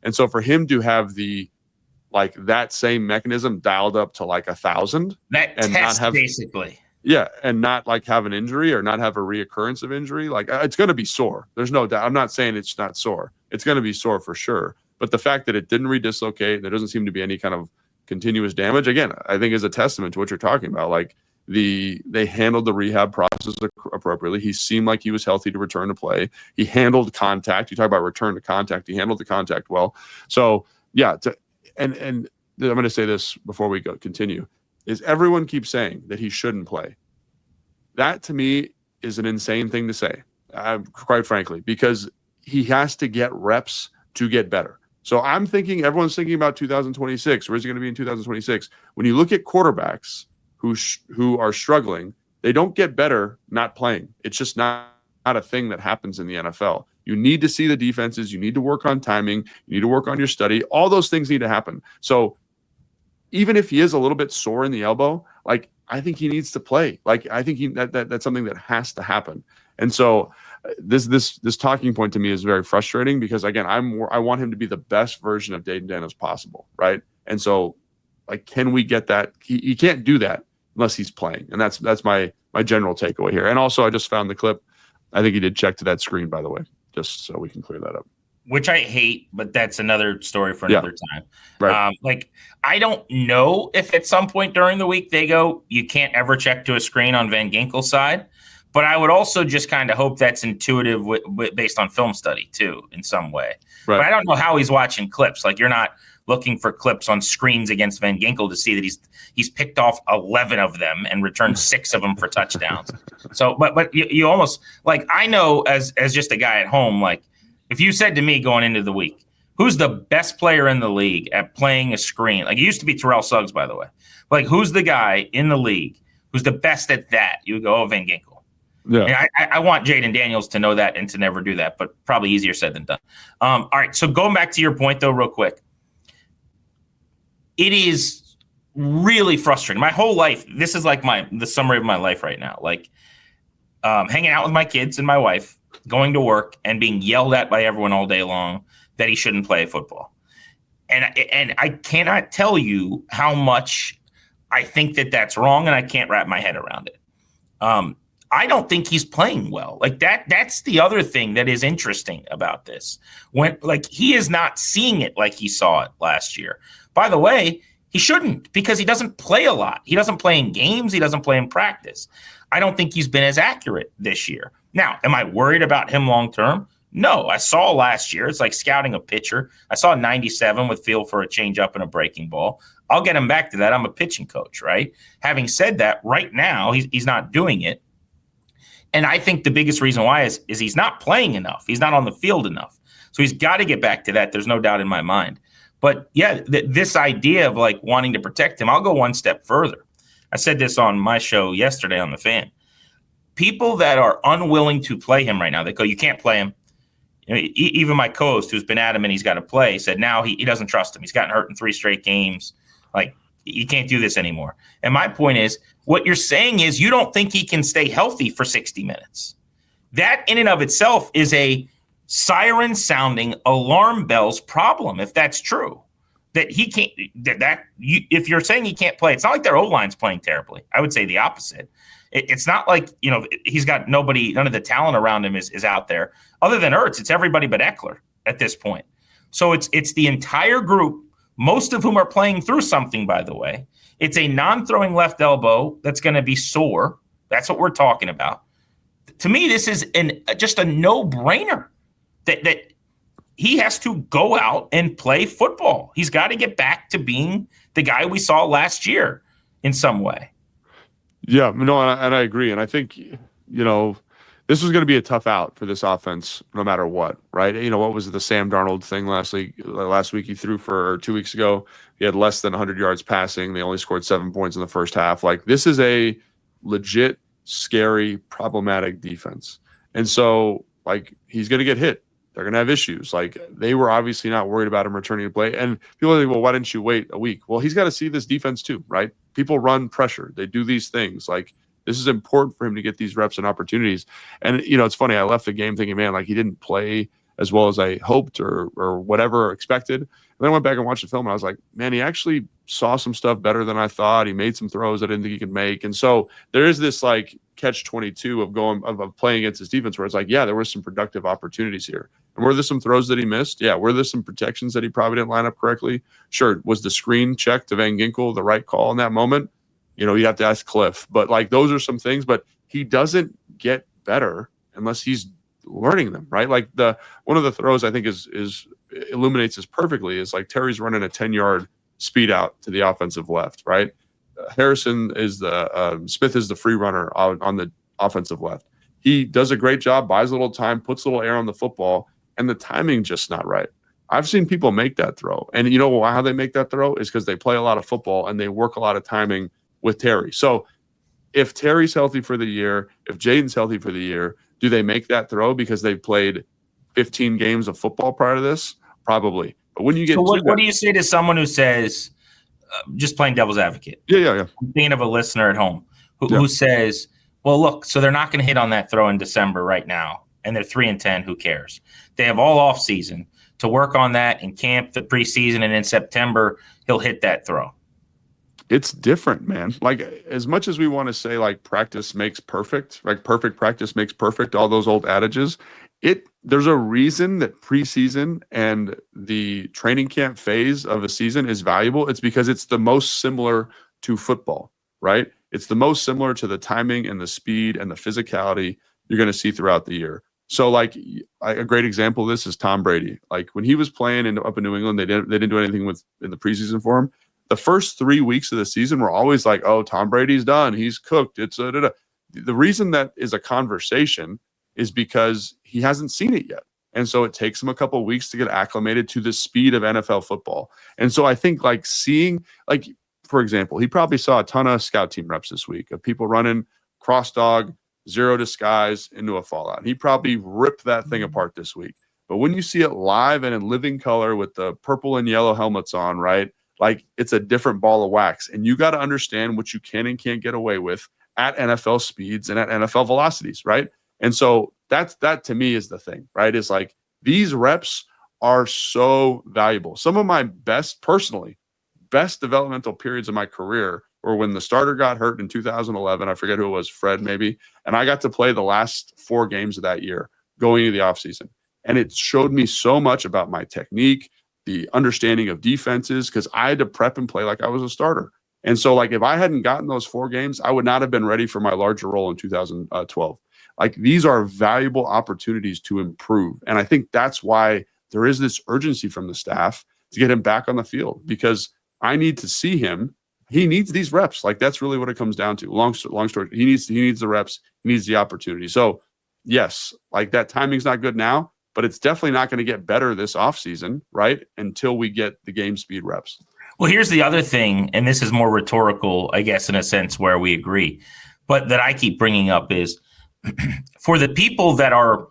[SPEAKER 5] And so for him to have that same mechanism dialed up to like 1,000,
[SPEAKER 4] that
[SPEAKER 5] and
[SPEAKER 4] test
[SPEAKER 5] not have,
[SPEAKER 4] basically.
[SPEAKER 5] Yeah, and not like have an injury or not have a reoccurrence of injury, like it's going to be sore. There's no doubt. I'm not saying it's not sore. It's going to be sore for sure. But the fact that it didn't redislocate, there doesn't seem to be any kind of continuous damage, again, I think is a testament to what you're talking about. Like they handled the rehab process appropriately. He seemed like he was healthy to return to play. He handled contact. You talk about return to contact. He handled the contact well. So yeah, and I'm going to say this before we continue. Is everyone keeps saying that he shouldn't play. That to me is an insane thing to say, quite frankly, because he has to get reps to get better. So I'm thinking everyone's thinking about 2026. Where's he going to be in 2026? When you look at quarterbacks who are struggling, they don't get better not playing. It's just not a thing that happens in the NFL. You need to see the defenses. You need to work on timing. You need to work on your study. All those things need to happen. So even if he is a little bit sore in the elbow, like I think he needs to play. Like I think that's something that has to happen. And so this talking point to me is very frustrating, because again, I want him to be the best version of Dayton Daniels possible, right? And so, like, can we get that? He can't do that unless he's playing, and that's my general takeaway here. And also, I just found the clip. I think he did check to that screen, by the way, just so we can clear that up.
[SPEAKER 4] Which I hate, but that's another story for another time.
[SPEAKER 5] Right.
[SPEAKER 4] Like, I don't know if at some point during the week they go, you can't ever check to a screen on Van Ginkel's side. But I would also just kind of hope that's intuitive based on film study, too, in some way. Right. But I don't know how he's watching clips. Like, you're not looking for clips on screens against Van Ginkel to see that he's picked off 11 of them and returned 6 of them for touchdowns. So, but you almost, like, I know as just a guy at home, like, if you said to me going into the week, who's the best player in the league at playing a screen? Like, it used to be Terrell Suggs, by the way. Like, who's the guy in the league who's the best at that? You would go, oh, Van Ginkel. Yeah, and I want Jaden Daniels to know that and to never do that, but probably easier said than done. All right, so going back to your point, though, real quick. It is really frustrating. My whole life, this is like the summary of my life right now. Like, hanging out with my kids and my wife, going to work, and being yelled at by everyone all day long that he shouldn't play football. And I cannot tell you how much I think that that's wrong, and I can't wrap my head around it. I don't think he's playing well. Like that's the other thing that is interesting about this. When, like, he is not seeing it like he saw it last year. By the way, he shouldn't, because he doesn't play a lot. He doesn't play in games. He doesn't play in practice. I don't think he's been as accurate this year. Now, am I worried about him long term? No, I saw last year. It's like scouting a pitcher. I saw 97 with feel for a changeup and a breaking ball. I'll get him back to that. I'm a pitching coach, right? Having said that, right now he's not doing it. And I think the biggest reason why is he's not playing enough. He's not on the field enough. So he's got to get back to that. There's no doubt in my mind. But yeah, this idea of like wanting to protect him, I'll go one step further. I said this on my show yesterday on The Fan. People that are unwilling to play him right now, they go, you can't play him. You know, even my co-host, who's been adamant he's got to play, said now he doesn't trust him. He's gotten hurt in 3 straight games. Like, you can't do this anymore. And my point is, what you're saying is you don't think he can stay healthy for 60 minutes. That in and of itself is a siren-sounding alarm bells problem, if that's true. That he can't. If you're saying he can't play, it's not like their O-line's playing terribly. I would say the opposite. It's not like, you know, he's got none of the talent around him is out there. Other than Ertz, it's everybody but Eckler at this point. So it's the entire group, most of whom are playing through something, by the way. It's a non-throwing left elbow that's going to be sore. That's what we're talking about. To me, this is just a no-brainer that he has to go out and play football. He's got to get back to being the guy we saw last year in some way.
[SPEAKER 5] Yeah, no, and I agree. And I think, you know, this was going to be a tough out for this offense no matter what, right? You know, what was the Sam Darnold thing last week he threw for 2 weeks ago? He had less than 100 yards passing. They only scored 7 points in the first half. Like, this is a legit, scary, problematic defense. And so, like, he's going to get hit. They're going to have issues. Like, they were obviously not worried about him returning to play. And people are like, well, why didn't you wait a week? Well, he's got to see this defense too, right? People run pressure. They do these things. Like, this is important for him to get these reps and opportunities. And, you know, it's funny. I left the game thinking, man, like, he didn't play as well as I hoped or whatever expected. And then I went back and watched the film and I was like, man, he actually saw some stuff better than I thought. He made some throws I didn't think he could make. And so there is this like catch-22 of playing against this defense where it's like, yeah, there were some productive opportunities here. And were there some throws that he missed? Yeah. Were there some protections that he probably didn't line up correctly? Sure. Was the screen check to Van Ginkel the right call in that moment? You know, you have to ask Cliff. But like, those are some things, but he doesn't get better unless he's learning them, right? Like, one of the throws I think is illuminates this perfectly is like Terry's running a 10-yard speed out to the offensive left, right? Harrison is Smith is the free runner on the offensive left. He does a great job, buys a little time, puts a little air on the football, and the timing just not right. I've seen people make that throw. And you know how they make that throw is because they play a lot of football and they work a lot of timing with Terry. So if Terry's healthy for the year, if Jaden's healthy for the year, do they make that throw because they've played 15 games of football prior to this? Probably. But when you get
[SPEAKER 4] what do you say to someone who says, just playing devil's advocate?
[SPEAKER 5] Yeah.
[SPEAKER 4] I'm thinking of a listener at home who says, well, look, so they're not going to hit on that throw in December right now, and they're 3-10. Who cares? They have all off season to work on that in camp, the preseason, and in September he'll hit that throw.
[SPEAKER 5] It's different, man. Like, as much as we want to say like practice makes perfect, like perfect practice makes perfect, all those old adages, there's a reason that preseason and the training camp phase of a season is valuable. It's because it's the most similar to football, right? It's the most similar to the timing and the speed and the physicality you're going to see throughout the year. So like a great example of this is Tom Brady. Like, when he was playing up in New England, they didn't do anything in the preseason for him. The first 3 weeks of the season were always like, oh, Tom Brady's done. He's cooked. The reason that is a conversation is because he hasn't seen it yet. And so it takes him a couple of weeks to get acclimated to the speed of NFL football. And so I think like seeing, like, for example, he probably saw a ton of scout team reps this week of people running cross dog, zero disguise into a fallout. He probably ripped that thing apart this week. But when you see it live and in living color with the purple and yellow helmets on, right? Like, it's a different ball of wax. And you got to understand what you can and can't get away with at NFL speeds and at NFL velocities, right? And so that to me is the thing, right? Is like, these reps are so valuable. Some of my best developmental periods of my career were when the starter got hurt in 2011. I forget who it was, Fred maybe. And I got to play the last 4 games of that year going into the offseason. And it showed me so much about my technique, the understanding of defenses, because I had to prep and play like I was a starter. And so, like, if I hadn't gotten those 4 games, I would not have been ready for my larger role in 2012. Like, these are valuable opportunities to improve. And I think that's why there is this urgency from the staff to get him back on the field, because I need to see him. He needs these reps. Like, that's really what it comes down to. Long story. He needs the reps. He needs the opportunity. So yes, like, that timing's not good now, but it's definitely not going to get better this offseason, right? Until we get the game speed reps.
[SPEAKER 4] Well, here's the other thing, and this is more rhetorical, I guess, in a sense where we agree, but that I keep bringing up is for the people that are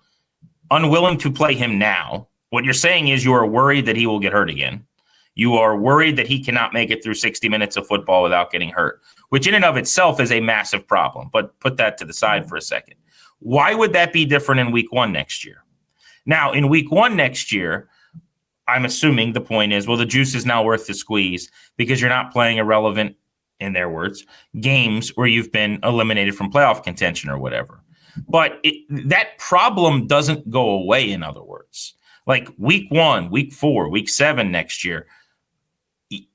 [SPEAKER 4] unwilling to play him now, what you're saying is you are worried that he will get hurt again. You are worried that he cannot make it through 60 minutes of football without getting hurt, which in and of itself is a massive problem. But put that to the side for a second. Why would that be different in week 1 next year? Now, in week 1 next year, I'm assuming the point is, well, the juice is now worth the squeeze because you're not playing irrelevant, in their words, games where you've been eliminated from playoff contention or whatever. But that problem doesn't go away, in other words. Like week 1, week 4, week 7 next year,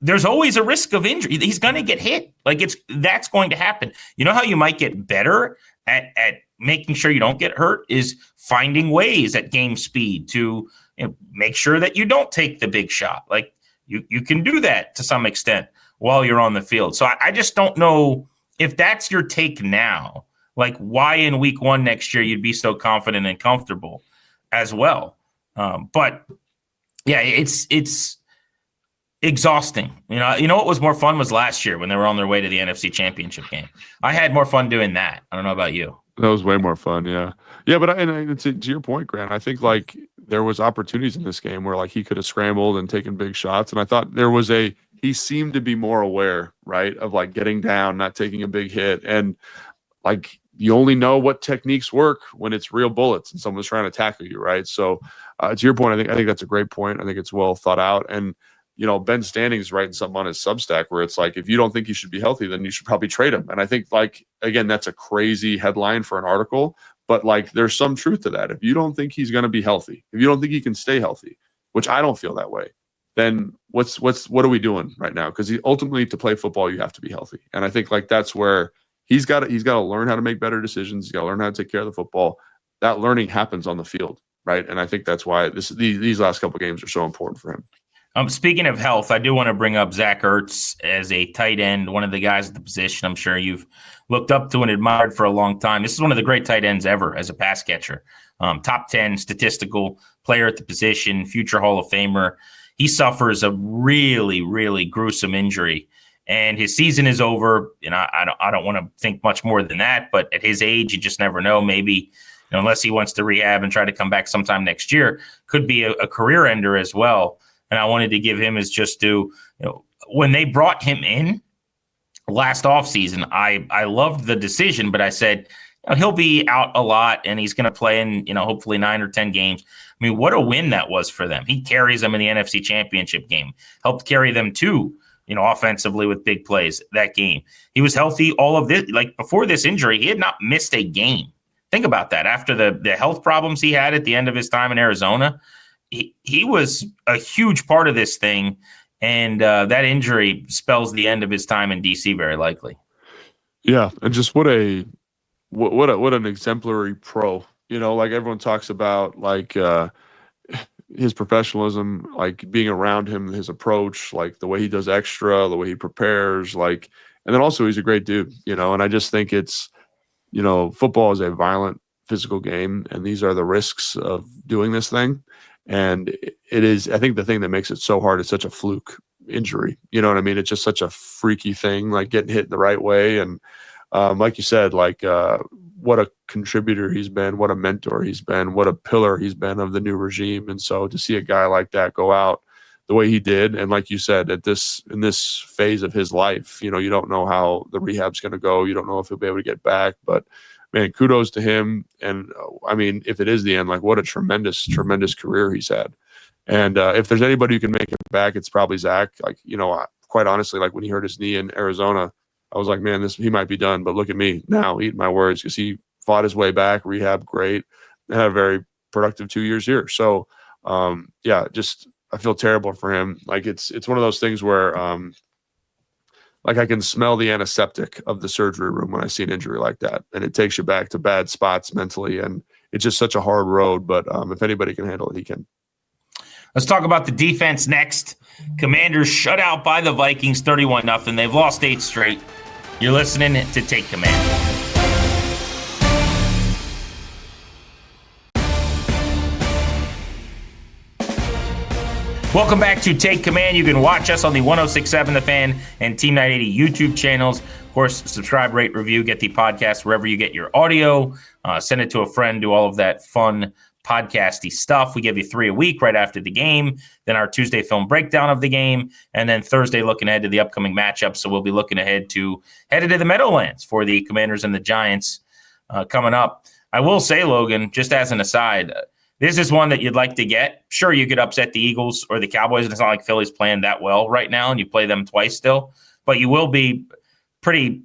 [SPEAKER 4] there's always a risk of injury. He's going to get hit. Like that's going to happen. You know how you might get better at making sure you don't get hurt is finding ways at game speed to make sure that you don't take the big shot. Like you can do that to some extent while you're on the field. So I just don't know if that's your take now. Like why in week 1 next year you'd be so confident and comfortable as well. But yeah, it's exhausting. You know what was more fun was last year when they were on their way to the NFC Championship game. I had more fun doing that. I don't know about you.
[SPEAKER 5] That was way more fun. Yeah. But to your point, Grant, I think like there was opportunities in this game where like he could have scrambled and taken big shots. And I thought he seemed to be more aware, right, of like getting down, not taking a big hit. And like, you only know what techniques work when it's real bullets and someone's trying to tackle you, right? So to your point, I think that's a great point. I think it's well thought out. And Ben Stanning's writing something on his Substack where it's like, if you don't think he should be healthy, then you should probably trade him. And I think, like, again, that's a crazy headline for an article, but like there's some truth to that. If you don't think he's going to be healthy, if you don't think he can stay healthy, which I don't feel that way, then what are we doing right now? Because ultimately, to play football, you have to be healthy. And I think like that's where he's got to learn how to make better decisions. He's got to learn how to take care of the football. That learning happens on the field, right? And I think that's why these last couple of games are so important for him.
[SPEAKER 4] Speaking of health, I do want to bring up Zach Ertz as a tight end, one of the guys at the position I'm sure you've looked up to and admired for a long time. This is one of the great tight ends ever as a pass catcher. Top 10 statistical player at the position, future Hall of Famer. He suffers a really, really gruesome injury, and his season is over. I don't want to think much more than that, but at his age, you just never know. Maybe, unless he wants to rehab and try to come back sometime next year, could be a career ender as well. And I wanted to give him his just due. When they brought him in last offseason, I loved the decision, but I said, he'll be out a lot and he's going to play in, hopefully 9 or 10 games. I mean, what a win that was for them. He carries them in the NFC Championship game, helped carry them too, offensively with big plays that game. He was healthy all of this. Like before this injury, he had not missed a game. Think about that. After the health problems he had at the end of his time in Arizona, he was a huge part of this thing, and that injury spells the end of his time in DC very likely.
[SPEAKER 5] Yeah, and just what an exemplary pro. Like everyone talks about, like his professionalism, like being around him, his approach, like the way he does extra, the way he prepares, like, and then also he's a great dude. And I just think it's, football is a violent physical game, and these are the risks of doing this thing. And it is, I think the thing that makes it so hard is such a fluke injury. You know what I mean? It's just such a freaky thing, like getting hit in the right way. And like you said, like what a contributor he's been, what a mentor he's been, what a pillar he's been of the new regime. And so to see a guy like that go out the way he did, and like you said, in this phase of his life, you don't know how the rehab's going to go. You don't know if he'll be able to get back, but man, kudos to him. And I mean, if it is the end, like what a tremendous, tremendous career he's had. And if there's anybody who can make it back, it's probably Zach. Like, quite honestly, like when he hurt his knee in Arizona, I was like, man, he might be done. But look at me now, eating my words, because he fought his way back, rehab great, and had a very productive 2 years here. So, I feel terrible for him. Like it's one of those things where like I can smell the antiseptic of the surgery room when I see an injury like that, and it takes you back to bad spots mentally, and it's just such a hard road. But if anybody can handle it, he can.
[SPEAKER 4] Let's talk about the defense next. Commanders shut out by the Vikings 31-0. They've lost 8 straight. You're listening to Take Command. Welcome back to Take Command. You can watch us on the 106.7 The Fan and Team 980 YouTube channels. Of course, subscribe, rate, review, get the podcast wherever you get your audio. Send it to a friend, do all of that fun podcasty stuff. We give you 3 a week right after the game, then our Tuesday film breakdown of the game, and then Thursday looking ahead to the upcoming matchup. So we'll be looking ahead to headed to the Meadowlands for the Commanders and the Giants coming up. I will say, Logan, just as an aside, this is one that you'd like to get. Sure, you could upset the Eagles or the Cowboys, and it's not like Philly's playing that well right now, and you play them twice still. But you will be pretty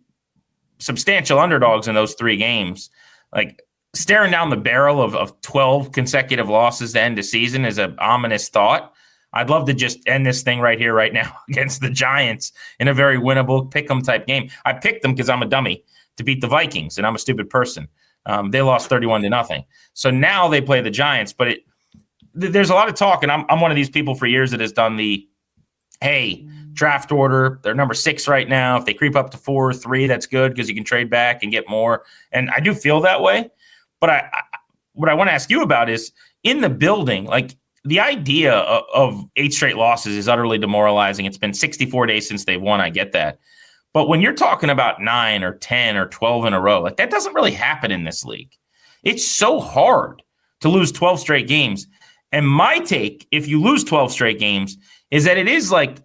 [SPEAKER 4] substantial underdogs in those 3 games. Like, staring down the barrel of 12 consecutive losses to end the season is an ominous thought. I'd love to just end this thing right here, right now, against the Giants in a very winnable pick-em type game. I picked them because I'm a dummy to beat the Vikings, and I'm a stupid person. They lost 31-0. So now they play the Giants, but there's a lot of talk, and I'm one of these people for years that has done the, hey, draft order, they're number 6 right now. If they creep up to 4 or 3, that's good because you can trade back and get more. And I do feel that way. But what I want to ask you about is in the building, like the idea of 8 straight losses is utterly demoralizing. It's been 64 days since they've won. I get that. But when you're talking about 9 or 10 or 12 in a row, like that doesn't really happen in this league. It's so hard to lose 12 straight games. And my take, if you lose 12 straight games, is that it is like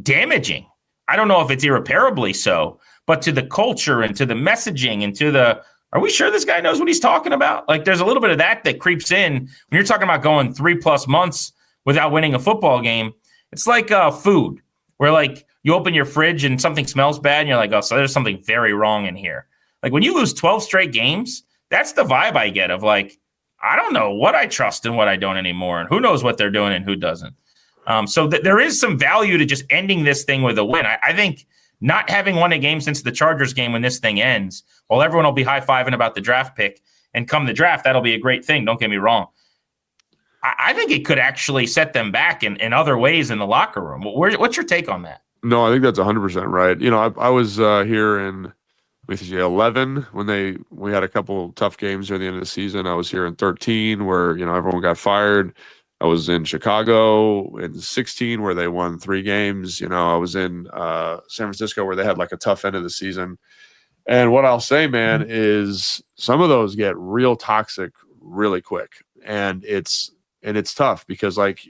[SPEAKER 4] damaging. I don't know if it's irreparably so, but to the culture and to the messaging and to the, are we sure this guy knows what he's talking about? Like there's a little bit of that creeps in when you're talking about going 3+ months without winning a football game. It's like food where like you open your fridge and something smells bad and you're like, oh, so there's something very wrong in here. Like when you lose 12 straight games, that's the vibe I get of like, I don't know what I trust and what I don't anymore. And who knows what they're doing and who doesn't. So there is some value to just ending this thing with a win. I think not having won a game since the Chargers game when this thing ends, while everyone will be high-fiving about the draft pick, and come the draft, that'll be a great thing. Don't get me wrong. I think it could actually set them back in other ways in the locker room. What's your take on that?
[SPEAKER 5] No, I think that's 100% right. You know, I was here in 11 when we had a couple tough games near the end of the season. I was here in 13 where, you know, everyone got fired. I was in Chicago in 16 where they won 3 games. You know, I was in San Francisco where they had like a tough end of the season. And what I'll say, man, is some of those get real toxic really quick. And it's tough because like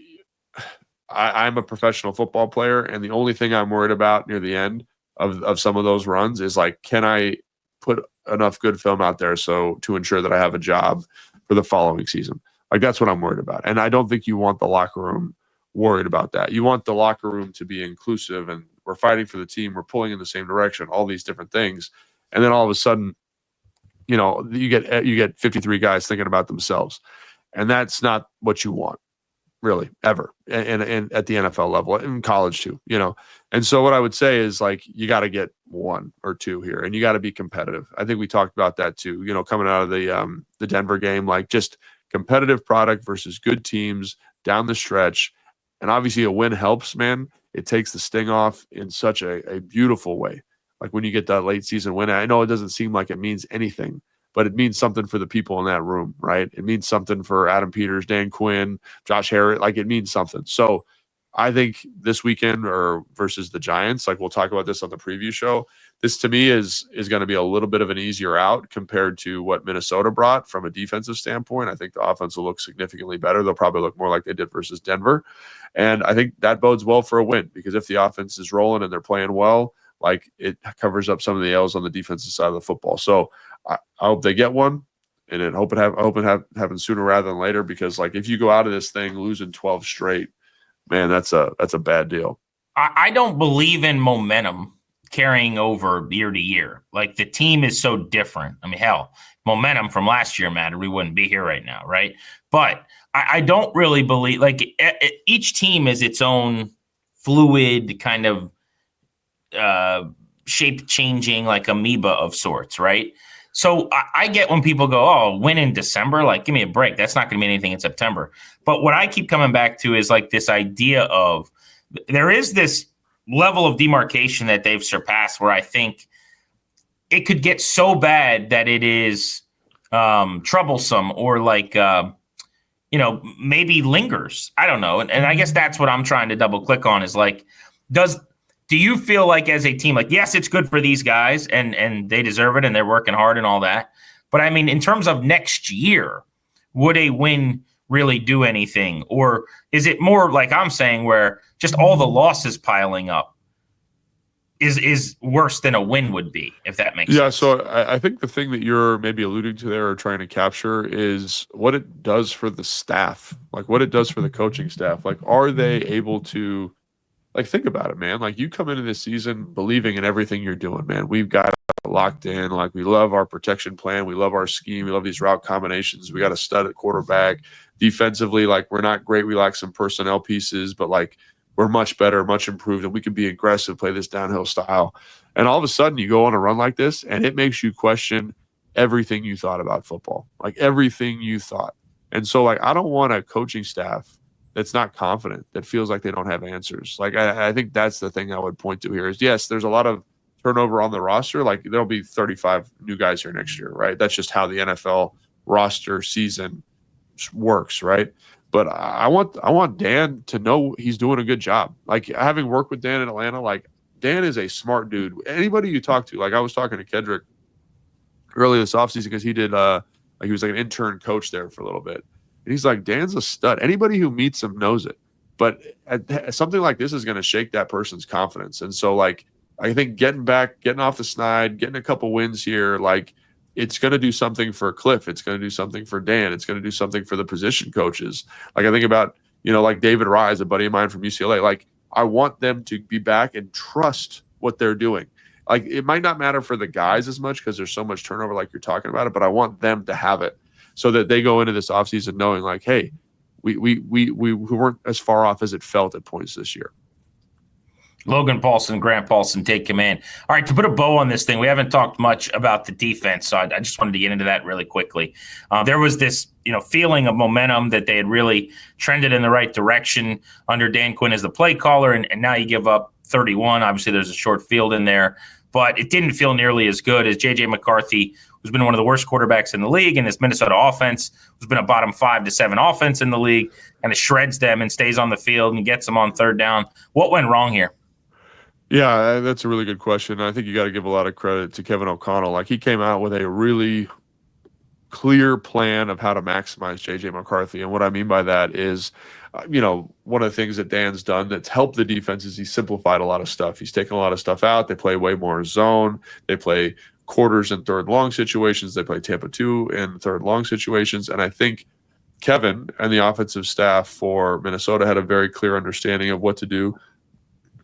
[SPEAKER 5] I'm a professional football player, and the only thing I'm worried about near the end of some of those runs is like, can I put enough good film out there to ensure that I have a job for the following season? Like that's what I'm worried about. And I don't think you want the locker room worried about that. You want the locker room to be inclusive and we're fighting for the team. We're pulling in the same direction, all these different things. And then all of a sudden, you know, you get 53 guys thinking about themselves. And that's not what you want, really, ever. And at the NFL level, in college too, you know. And so what I would say is like, you got to get 1 or 2 here and you got to be competitive. I think we talked about that too, you know, coming out of the Denver game, like just competitive product versus good teams down the stretch. And obviously a win helps, man. It takes the sting off in such a beautiful way. Like when you get that late season win, I know it doesn't seem like it means anything, but it means something for the people in that room, right? It means something for Adam Peters, Dan Quinn, Josh Harris. Like it means something. So I think this weekend or versus the Giants, like we'll talk about this on the preview show, this to me is going to be a little bit of an easier out compared to what Minnesota brought from a defensive standpoint. I think the offense will look significantly better. They'll probably look more like they did versus Denver. And I think that bodes well for a win because if the offense is rolling and they're playing well, like it covers up some of the L's on the defensive side of the football. So I hope they get one, and I hope it happen sooner rather than later. Because like if you go out of this thing losing 12 straight, man, that's a bad deal.
[SPEAKER 4] I don't believe in momentum carrying over year to year. Like the team is so different. I mean, hell, momentum from last year mattered. We wouldn't be here right now, right? But I don't really believe like each team is its own fluid kind of shape changing like amoeba of sorts, right? So I get when people go, oh, win in December, like, give me a break. That's not going to mean anything in September. But what I keep coming back to is like this idea of there is this level of demarcation that they've surpassed where I think it could get so bad that it is troublesome or like, maybe lingers. I don't know. And I guess that's what I'm trying to double click on is like, do you feel like as a team, like, yes, it's good for these guys and they deserve it and they're working hard and all that. But I mean, in terms of next year, would a win really do anything? Or is it more like I'm saying where just all the losses piling up is worse than a win would be, if that makes sense?
[SPEAKER 5] Yeah, so I think the thing that you're maybe alluding to there or trying to capture is what it does for the staff, like what it does for the coaching staff. Like, are they able to, like, think about it, man. Like, you come into this season believing in everything you're doing, man. We've got it locked in. Like, we love our protection plan. We love our scheme. We love these route combinations. We got a stud at quarterback. Defensively, like, we're not great. We lack some personnel pieces, but, like, we're much better, much improved, and we can be aggressive, play this downhill style. And all of a sudden, you go on a run like this, and it makes you question everything you thought about football, like everything you thought. And so, like, I don't want a coaching staff that's not confident, that feels like they don't have answers. Like, I think that's the thing I would point to here is, yes, there's a lot of turnover on the roster. Like, there'll be 35 new guys here next year, right? That's just how the NFL roster season works, right? But I want Dan to know he's doing a good job. Like, having worked with Dan in Atlanta, like, Dan is a smart dude. Anybody you talk to, like, I was talking to Kedrick early this offseason because he did like, he was like an intern coach there for a little bit. And he's like, Dan's a stud. Anybody who meets him knows it. But something like this is going to shake that person's confidence. And so, like, I think getting off the snide, getting a couple wins here, like, it's going to do something for Cliff. It's going to do something for Dan. It's going to do something for the position coaches. Like, I think about, like David Rise, a buddy of mine from UCLA. Like, I want them to be back and trust what they're doing. Like, it might not matter for the guys as much because there's so much turnover like you're talking about it, but I want them to have it so that they go into this offseason knowing, like, hey, we weren't as far off as it felt at points this year.
[SPEAKER 4] Logan Paulsen, Grant Paulsen, take command. All right, to put a bow on this thing, we haven't talked much about the defense, so I just wanted to get into that really quickly. There was this, feeling of momentum that they had really trended in the right direction under Dan Quinn as the play caller, and now you give up 31. Obviously, there's a short field in there, but it didn't feel nearly as good as J.J. McCarthy, who's been one of the worst quarterbacks in the league, and this Minnesota offense, who's been a bottom 5 to 7 offense in the league, and it shreds them and stays on the field and gets them on third down. What went wrong here?
[SPEAKER 5] Yeah, that's a really good question. I think you got to give a lot of credit to Kevin O'Connell. Like, he came out with a really clear plan of how to maximize J.J. McCarthy. And what I mean by that is, one of the things that Dan's done that's helped the defense is he simplified a lot of stuff. He's taken a lot of stuff out. They play way more zone. They play quarters and third long situations. They play Tampa 2 in third long situations. And I think Kevin and the offensive staff for Minnesota had a very clear understanding of what to do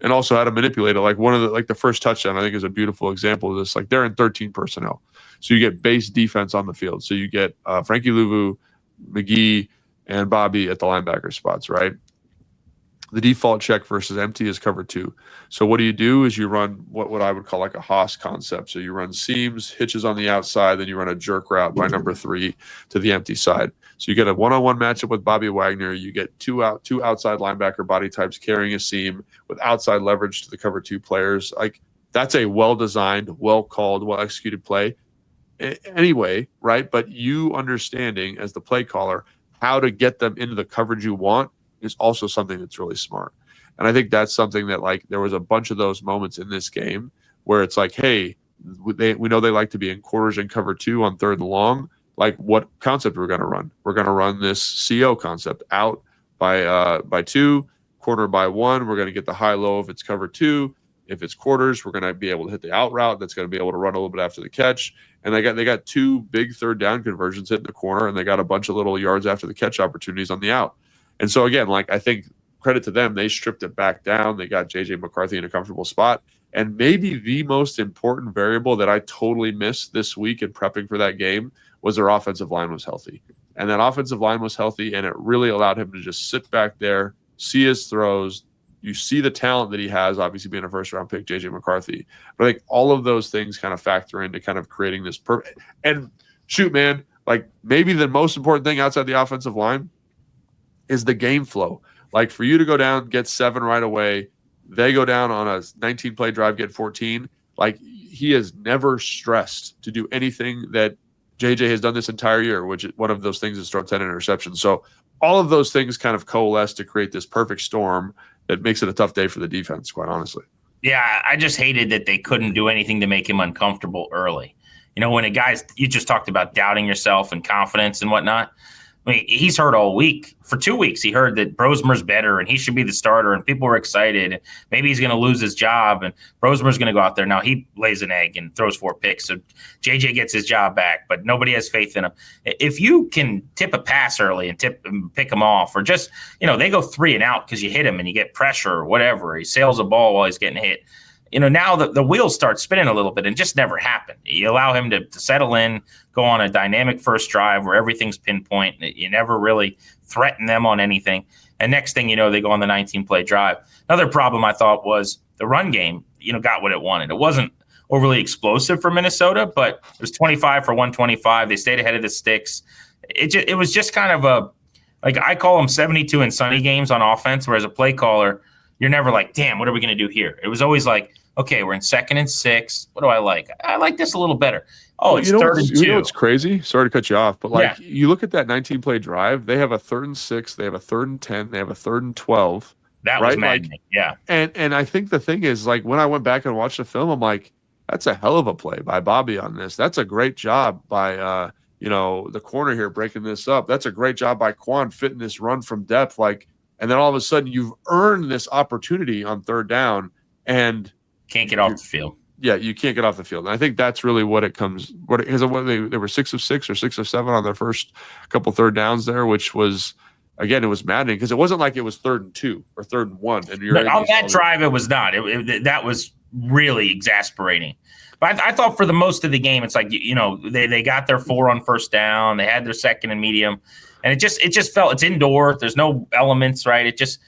[SPEAKER 5] and also how to manipulate it. Like, the first touchdown, I think, is a beautiful example of this. Like, they're in 13 personnel. So you get base defense on the field. So you get Frankie Louvu, McGee, and Bobby at the linebacker spots, right? The default check versus empty is cover 2. So what do is you run what I would call like a Haas concept. So you run seams, hitches on the outside, then you run a jerk route by number 3 to the empty side. So you get a one-on-one matchup with Bobby Wagner. You get two outside linebacker body types carrying a seam with outside leverage to the cover 2 players. Like, that's a well-designed, well-called, well-executed play anyway, right? But you understanding as the play caller how to get them into the coverage you want is also something that's really smart. And I think that's something that, like, there was a bunch of those moments in this game where it's like, hey, we know they like to be in quarters and cover 2 on third and long. Like, what concept we're going to run? We're going to run this CO concept, out by 2, quarter by 1. We're going to get the high-low if it's cover 2. If it's quarters, we're going to be able to hit the out route. That's going to be able to run a little bit after the catch. And they got 2 big third down conversions hitting the corner, and they got a bunch of little yards after the catch opportunities on the out. And so, again, like, I think credit to them, they stripped it back down. They got J.J. McCarthy in a comfortable spot. And maybe the most important variable that I totally missed this week in prepping for that game was their offensive line was healthy. And that offensive line was healthy, and it really allowed him to just sit back there, see his throws, You see the talent that he has, obviously being a first-round pick, J.J. McCarthy. But I think all of those things kind of factor into kind of creating this perfect. And shoot, man, like maybe the most important thing outside the offensive line is the game flow. Like for you to go down, get 7 right away, they go down on a 19-play drive, get 14. Like he is never stressed to do anything that JJ has done this entire year, which one of those things is throw 10 interceptions. So all of those things kind of coalesce to create this perfect storm that makes it a tough day for the defense, quite honestly.
[SPEAKER 4] Yeah, I just hated that they couldn't do anything to make him uncomfortable early. You know, when a guy's, you just talked about doubting yourself and confidence and whatnot. I mean, he's heard all week. For 2 weeks, he heard that Brosmer's better and he should be the starter, and people were excited. Maybe he's going to lose his job, and Brosmer's going to go out there. Now, he lays an egg and throws 4 picks, so JJ gets his job back, but nobody has faith in him. If you can tip a pass early and pick him off, or just, you know, they go 3 and out because you hit him and you get pressure or whatever. He sails a ball while he's getting hit. You know, now the wheels start spinning a little bit and just never happened. You allow him to settle in, go on a dynamic first drive where everything's pinpoint. You never really threaten them on anything. And next thing you know, they go on the 19-play drive. Another problem I thought was the run game, you know, got what it wanted. It wasn't overly explosive for Minnesota, but it was 25 for 125. They stayed ahead of the sticks. It was just kind of a, like I call them 72 and sunny games on offense, where as a play caller, you're never like, damn, what are we going to do here? It was always like, okay, we're in 2nd and 6. What do I like? I like this a little better. Oh, it's 3rd and 2.
[SPEAKER 5] You know what's crazy? Sorry to cut you off, but like you look at that 19-play drive, they have a 3rd and 6, they have a 3rd and 10, they have a 3rd and 12.
[SPEAKER 4] That
[SPEAKER 5] right?
[SPEAKER 4] was maddening,
[SPEAKER 5] like,
[SPEAKER 4] yeah.
[SPEAKER 5] And I think the thing is, like, when I went back and watched the film, I'm like, that's a hell of a play by Bobby on this. That's a great job by the corner here breaking this up. That's a great job by Quan fitting this run from depth. Like, and then all of a sudden you've earned this opportunity on 3rd down and
[SPEAKER 4] can't get off the field.
[SPEAKER 5] Yeah, you can't get off the field. And I think that's really what it comes. Because they were 6 of 6 or 6 of 7 on their first couple 3rd downs there, which was, again, it was maddening because it wasn't like it was 3rd and 2 or 3rd and 1. And you're
[SPEAKER 4] on that drive, it was not. That was really exasperating. But I thought for the most of the game, it's like, you know, they got their 4 on first down, they had their 2nd and medium, and it just felt, it's indoor. There's no elements, right? It just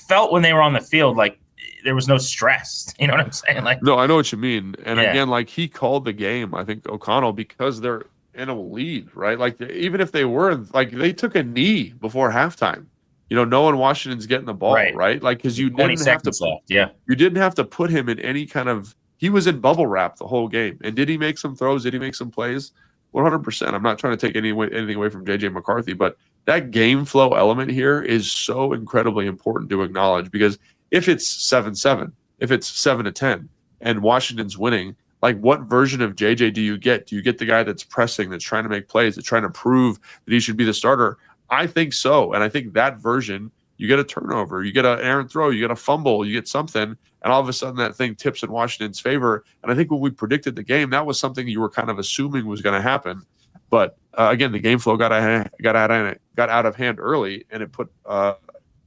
[SPEAKER 4] felt when they were on the field like there was no stress. You know what I'm saying? Like,
[SPEAKER 5] no, I know what you mean. And again, like he called the game, I think O'Connell, because they're in a lead, right? Like even if they were, like they took a knee before halftime. You know, knowing Washington's getting the ball, right? Like because you didn't have to
[SPEAKER 4] left, you
[SPEAKER 5] didn't have to put him in any kind of. He was in bubble wrap the whole game. And did he make some throws? Did he make some plays? 100%. I'm not trying to take anything away from J.J. McCarthy, but that game flow element here is so incredibly important to acknowledge, because if it's 7-7, if it's 7-10, and Washington's winning, like what version of JJ do you get? Do you get the guy that's pressing, that's trying to make plays, that's trying to prove that he should be the starter? I think so. And I think that version, you get a turnover, you get an errant throw, you get a fumble, you get something, and all of a sudden that thing tips in Washington's favor. And I think when we predicted the game, that was something you were kind of assuming was going to happen. But again, the game flow got out of hand early, and it put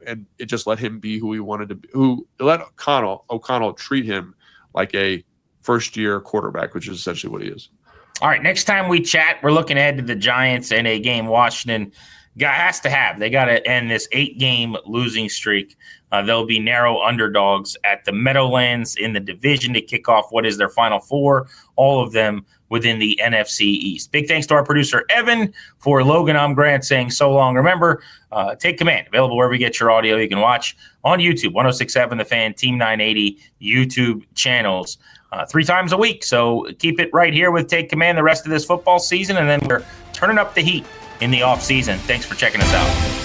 [SPEAKER 5] and it just let him be who he wanted to be. Who let O'Connell treat him like a first-year quarterback, which is essentially what he is.
[SPEAKER 4] All right, next time we chat, we're looking ahead to the Giants and a game Washington has to have. They got to end this 8-game losing streak. They'll be narrow underdogs at the Meadowlands in the division to kick off what is their final 4, all of them within the NFC East. Big thanks to our producer, Evan. For Logan, I'm Grant saying so long. Remember, Take Command, available wherever you get your audio. You can watch on YouTube, 106.7 The Fan, Team 980 YouTube channels 3 times a week. So keep it right here with Take Command the rest of this football season, and then we're turning up the heat in the off season. Thanks for checking us out.